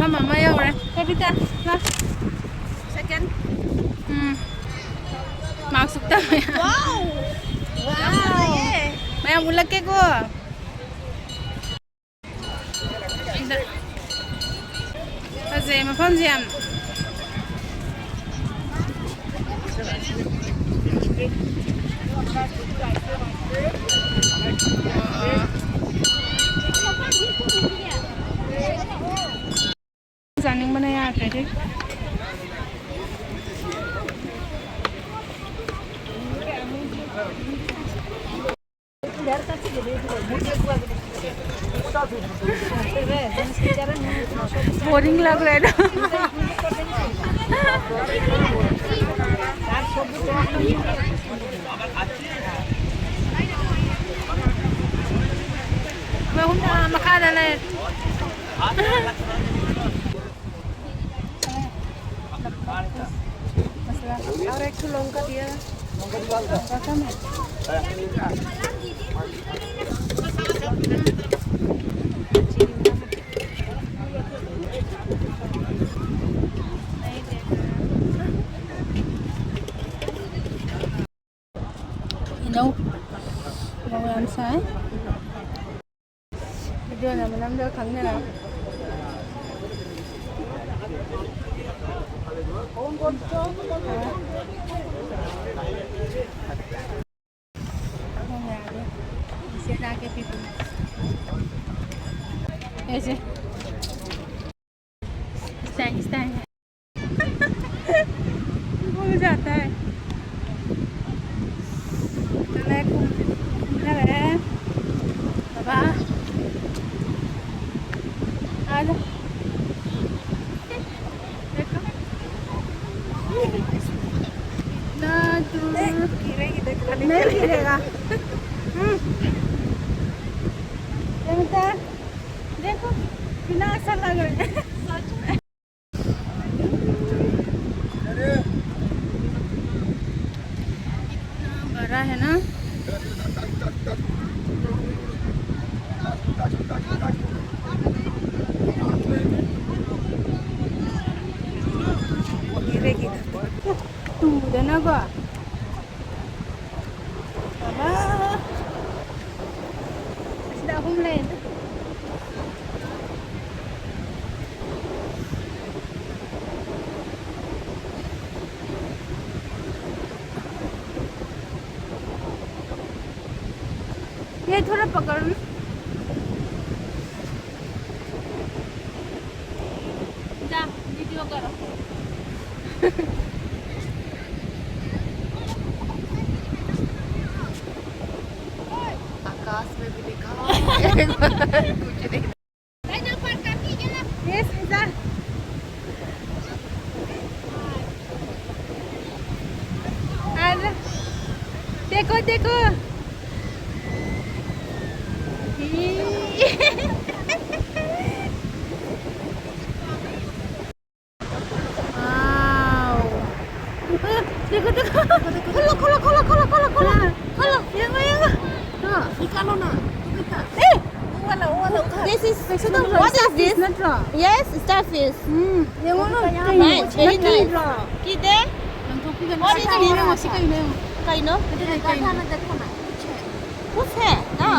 Mama yauре. Kapita. Na. Second. Masuk ta. Wow. Wow. Maya ulak ke ko. Fazay mafamzi yam. Zaning mana ya tadi? Boring लग रहा है ना मैं हूँ मखाना ना और एक लौंगा दिया लौंगा में đâu vòng làm sai video này mình làm được khẩn này nào sẽ ra cái phim ऐसे स्टैंड हो जाता है बाबा आ जा देखो ना तू नहीं गिरेगा देखो कितना अच्छा लग रहा है बड़ा है ना tunggu dan apa? Apa? Sudah aku mulai. ये थोड़ा पकड़ जा वीडियो करो आकाश में भी दिखा कुछ नहीं yes इधर अरे देखो देखो देखो देखो खोलो yang mana ikan mana This is what is this? Yes, starfish. yang mana Nice, very nice. Kide? What is this? masih kayu Kaino? कुछ है ना?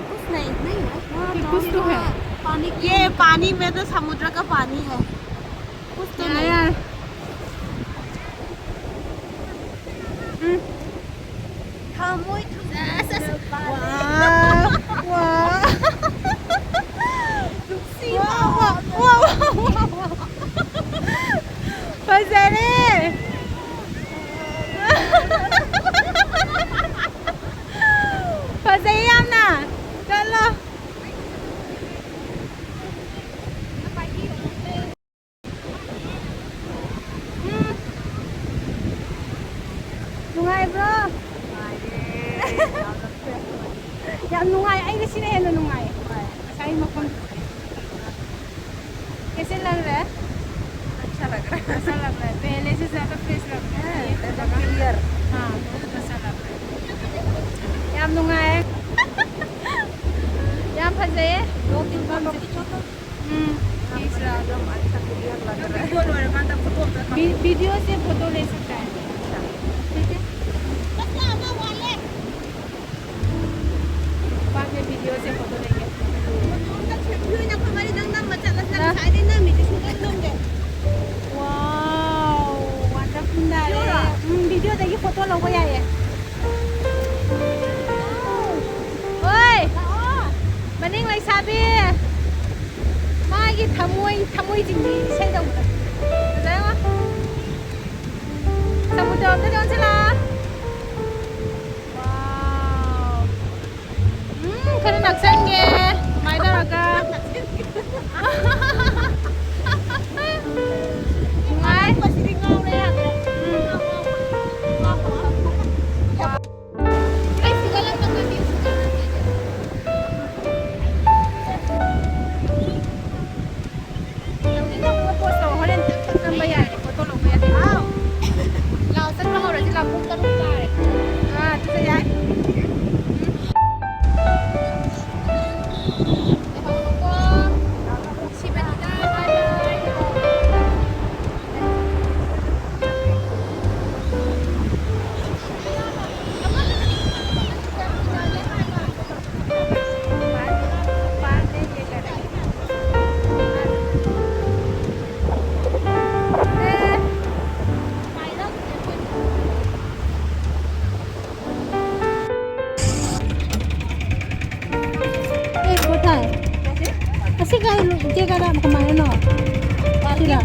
कुछ नहीं है। कुछ तो है ये पानी में तो समुद्र का पानी है। कुछ तो नहीं। यार Kamu itu Fazare Fazayam na Kalau Nungai bro Yang nungai ay sini hello nungai Sai mapam कैसे लग रहा है अच्छा लग रहा है अच्छा लग रहा है पहले से ज्यादा फ्रेश लग रहा है क्लियर हाँ बहुत अच्छा लग रहा है यहाँ नूंगा है यहाँ फंसे दो तीन बार तीसरा एकदम अच्छा क्लियर लग रहा है। वीडियो से फोटो ले सकता है, ठीक है। बाद में वीडियो से फोटो लेंगे। वाओ वंडरफुल है। वीडियो देखिए फोटो लो गया है। ओए मनिंग लाइक साबी मागी थमोई जिंगी इसे दो जाएगा समुद्र में जाओ चला। वाओ खरे नक्संगे माइदा रखा dia kata kemana no? Tidak.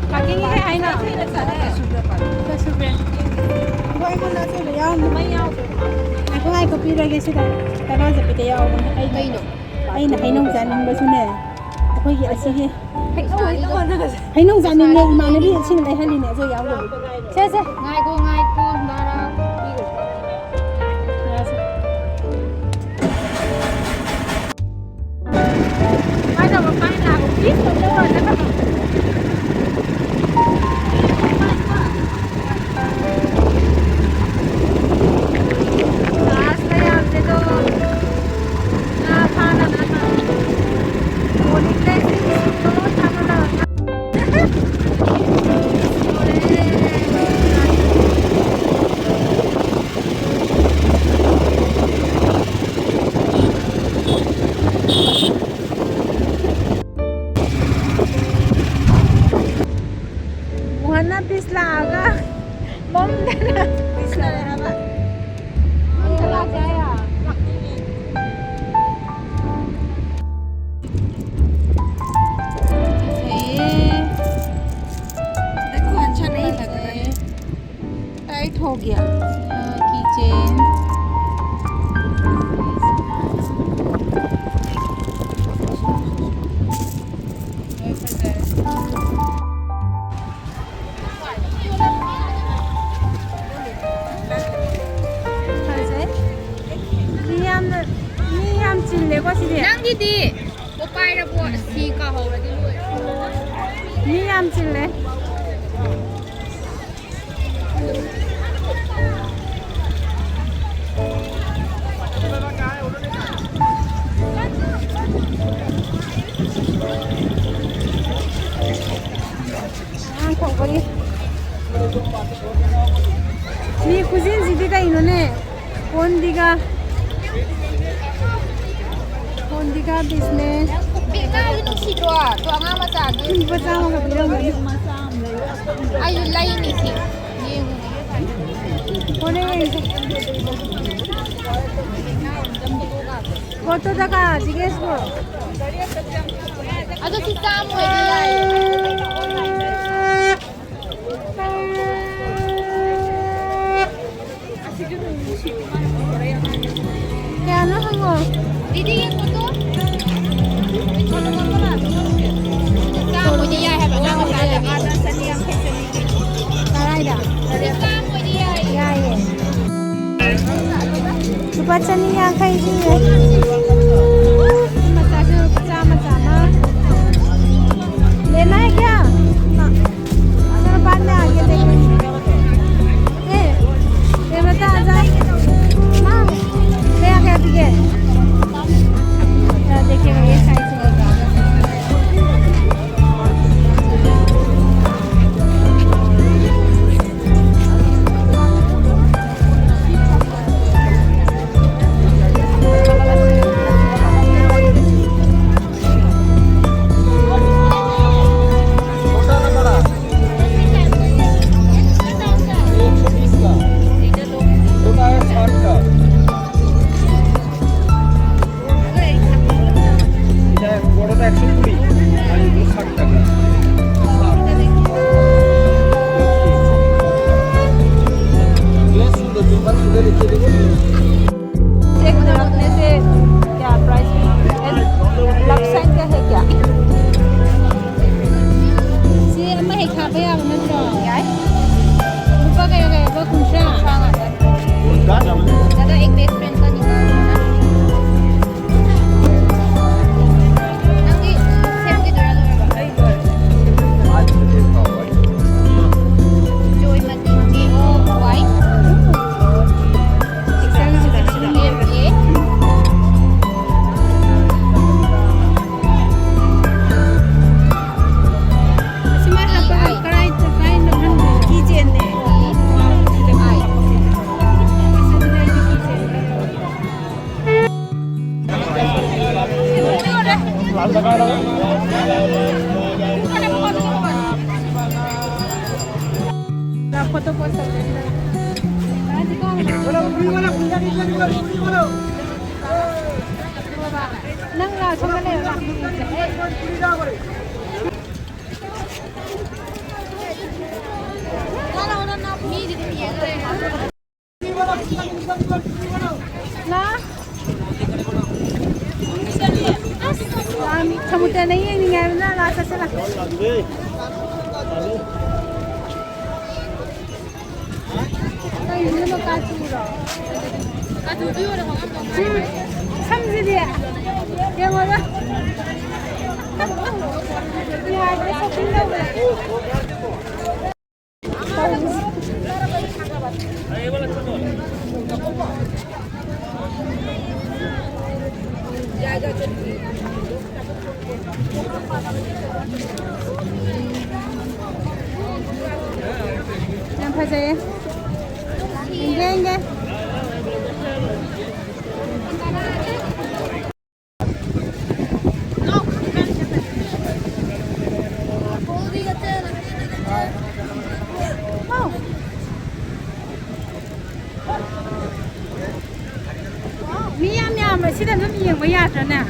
Pagi ni hai na. Sudah sudah. Aku nak tu le yau, mai yau. Aku hai kopi lagi sudah. Karena seperti yau, ai na hai nong janin basu ne. Aku ye asyik. Hai nong janin ne mana dia sini mai hari ne so yau le. Saya. Ngai ko bara. हो गया kitchen ꯅꯪꯒꯤꯗꯤ ꯀꯣ ꯄꯥꯏꯔꯕꯣ ꯁꯤ ꯀꯥꯍꯧꯔꯗꯤ ꯂꯣꯏꯔꯦ ꯃꯤ ꯌꯥꯝ ꯆꯤꯜꯂꯦ 이 구진지디가 이노네 본디가 비즈니스 ꯄꯤꯛꯅ ꯅꯨꯡꯁꯤꯗ꯭ꯔꯣ ꯇꯣ ꯑꯉꯥꯡ ꯃꯆꯥꯒꯤ ꯂꯨꯄꯥ ꯆꯥꯝꯃꯒ ꯄꯤꯔꯝꯒꯅꯤ ꯑꯩꯁꯨ ꯂꯩꯅꯤ ꯁꯤ ꯍꯣꯔꯦꯟ ꯌꯦꯡꯁꯦ ꯐꯣꯇꯣꯗꯒ ꯖꯤꯒꯦꯁꯄꯨ ꯑꯗꯣ ꯁꯤ ꯆꯥꯝꯃ ꯑꯣꯏꯗꯤ ꯌꯥꯏꯌꯦ kayano hango didi yang foto kamu dia have anak saya ada seni yang fashion ini karaida kamu dia ya ye cepat seni yang kayak gini massage sama-sama लेना है क्या चलो बाद में आगे देखेंगे ये बता आजा माँ ले आ गया ठीक है La foto por nâng là xuống cái này là समुद्र नहीं है नहीं है ना रास्ता चला 이거 가지고라 가지고 비워라 삼지리야 영어라 야 그래서 빌려고 Yang pasal Enggak. 미야미야 뭐 시간 좀 이해 뭐 야잖아.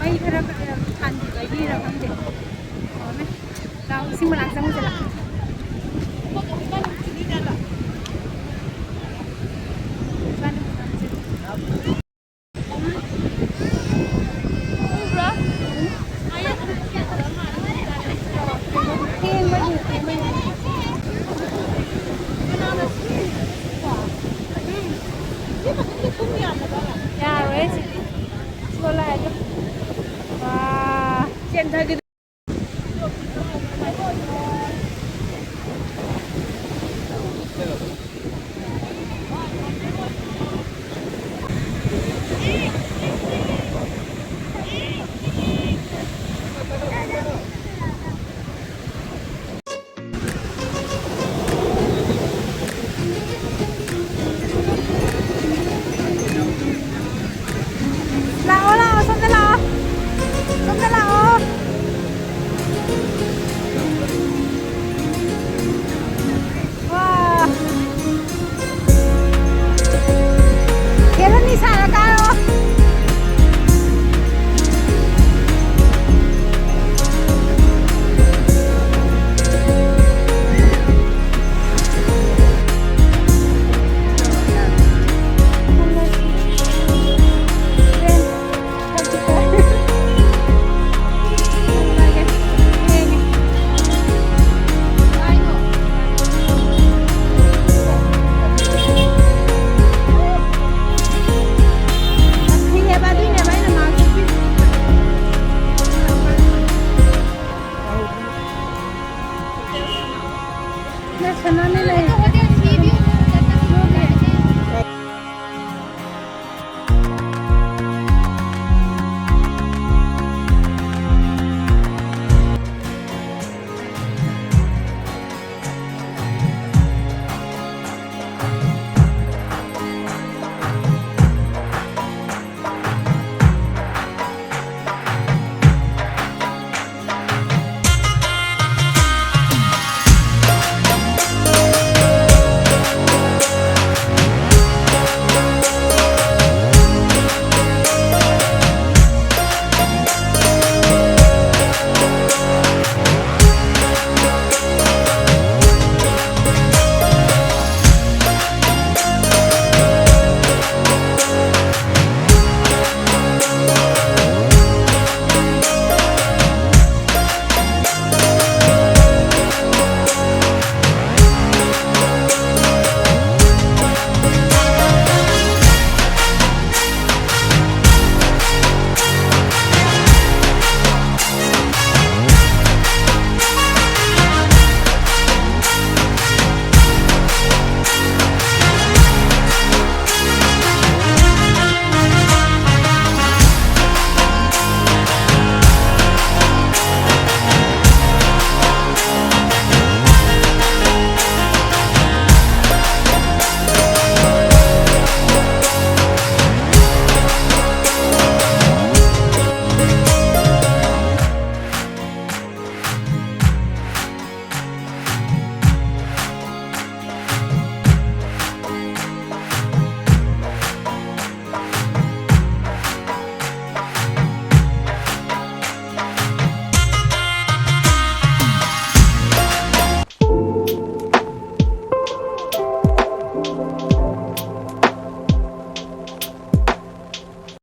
mấy cái đó ăn thì cái gì là không thể đâu xin mà làm xong rồi là